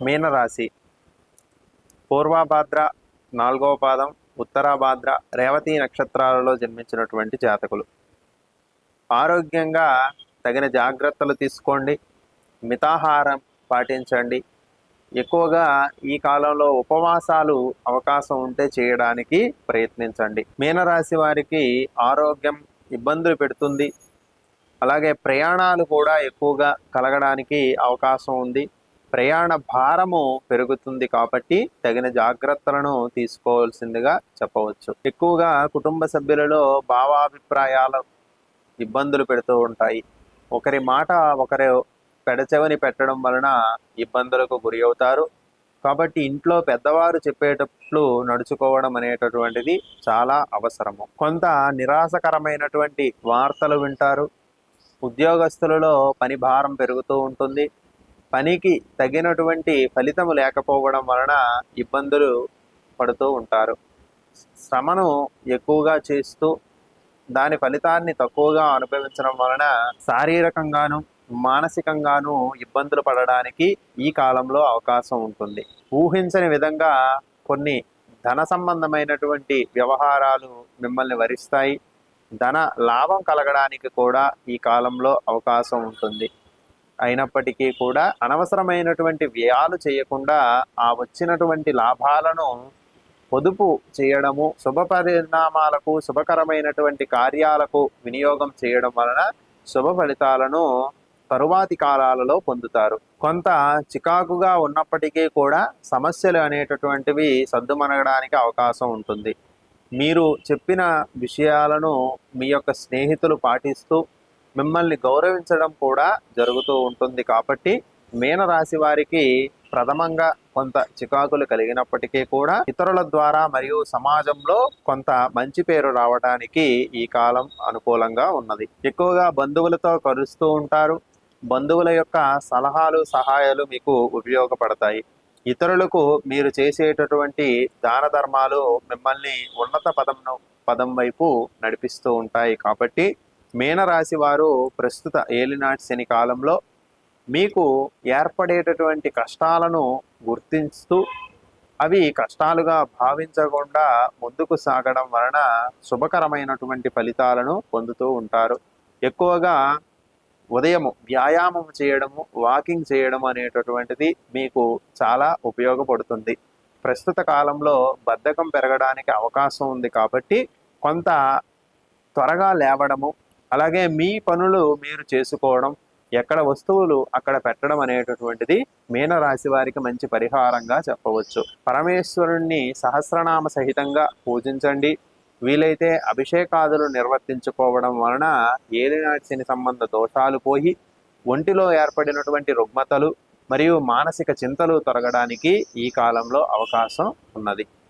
మీనరాశి పూర్వభాద్ర 4వ పాదం, ఉత్తరాభాద్ర, రేవతి నక్షత్రాలలో జన్మించినటువంటి జాతకులు. ఆరోగ్యంగా తగిన జాగ్రత్తలు తీసుకోండి, మితాహారం పాటించండి. ఎక్కువగా ఈ కాలంలో ఉపవాసాలు అవకాశం ఉంటే చేయడానికి ప్రయత్నించండి. మీనరాశి వారికి ఆరోగ్యం ఇబ్బందులు పెడుతుంది. అలాగే ప్రయాణాలు కూడా ఎక్కువగా కలగడానికి అవకాశం ఉంది. ప్రయాణ భారము పెరుగుతుంది కాబట్టి తగిన జాగ్రత్తలను తీసుకోవాల్సిందిగా చెప్పవచ్చు. ఎక్కువగా కుటుంబ సభ్యులలో భావాభిప్రాయాలు ఇబ్బందులు పెడుతూ ఉంటాయి. ఒకరి మాట ఒకరు పెడచెవిని పెట్టడం వలన ఇబ్బందులకు గురి అవుతారు. కాబట్టి ఇంట్లో పెద్దవారు చెప్పేటట్లు నడుచుకోవడం అనేటటువంటిది చాలా అవసరము. కొంత నిరాశకరమైనటువంటి వార్తలు వింటారు. ఉద్యోగస్తులలో పని భారం పెరుగుతూ ఉంటుంది. పనికి తగినటువంటి ఫలితము లేకపోవడం వలన ఇబ్బందులు పడుతూ ఉంటారు. శ్రమను ఎక్కువగా చేస్తూ దాని ఫలితాన్ని తక్కువగా అనుభవించడం వలన శారీరకంగాను మానసికంగాను ఇబ్బందులు పడడానికి ఈ కాలంలో అవకాశం ఉంటుంది. ఊహించని విధంగా కొన్ని ధన సంబంధమైనటువంటి వ్యవహారాలు మిమ్మల్ని వరిస్తాయి. ధన లాభం కలగడానికి కూడా ఈ కాలంలో అవకాశం ఉంటుంది. అయినప్పటికీ కూడా అనవసరమైనటువంటి వ్యయాలు చేయకుండా ఆ వచ్చినటువంటి లాభాలను పొదుపు చేయడము, శుభ పరిణామాలకు శుభకరమైనటువంటి కార్యాలకు వినియోగం చేయడం వలన శుభ ఫలితాలను తరువాతి కాలాలలో పొందుతారు. కొంత చికాకుగా ఉన్నప్పటికీ కూడా సమస్యలు అనేటటువంటివి సద్దుమణగడానికి అవకాశం ఉంటుంది. మీరు చెప్పిన విషయాలను మీ యొక్క స్నేహితులు పాటిస్తూ మిమ్మల్ని గౌరవించడం కూడా జరుగుతూ ఉంటుంది. కాబట్టి మీనరాశి వారికి ప్రథమంగా కొంత చికాకులు కలిగినప్పటికీ కూడా ఇతరుల ద్వారా మరియు సమాజంలో కొంత మంచి పేరు రావడానికి ఈ కాలం అనుకూలంగా ఉన్నది. ఎక్కువగా బంధువులతో కలుస్తూ ఉంటారు. బంధువుల యొక్క సలహాలు సహాయాలు మీకు ఉపయోగపడతాయి. ఇతరులకు మీరు చేసేటటువంటి దాన ధర్మాలు మిమ్మల్ని ఉన్నత పదం వైపు నడిపిస్తూ ఉంటాయి. కాబట్టి మీనరాశి వారు ప్రస్తుత ఏలినాటి శని కాలంలో మీకు ఏర్పడేటటువంటి కష్టాలను గుర్తిస్తూ అవి కష్టాలుగా భావించకుండా ముందుకు సాగడం వలన శుభకరమైనటువంటి ఫలితాలను పొందుతూ ఉంటారు. ఎక్కువగా ఉదయం వ్యాయామం చేయడము, వాకింగ్ చేయడం అనేటటువంటిది మీకు చాలా ఉపయోగపడుతుంది. ప్రస్తుత కాలంలో బద్ధకం పెరగడానికి అవకాశం ఉంది. కాబట్టి కొంత త్వరగా లేవడము, అలాగే మీ పనులు మీరు చేసుకోవడం, ఎక్కడ వస్తువులు అక్కడ పెట్టడం అనేటటువంటిది మీనరాశి వారికి మంచి పరిహారంగా చెప్పవచ్చు. పరమేశ్వరుణ్ణి సహస్రనామ సహితంగా పూజించండి. వీలైతే అభిషేకాదులు నిర్వర్తించుకోవడం వలన ఏలినాటి శని సంబంధ దోషాలు పోయి ఒంటిలో ఏర్పడినటువంటి రుగ్మతలు మరియు మానసిక చింతలు తొలగడానికి ఈ కాలంలో అవకాశం ఉన్నది.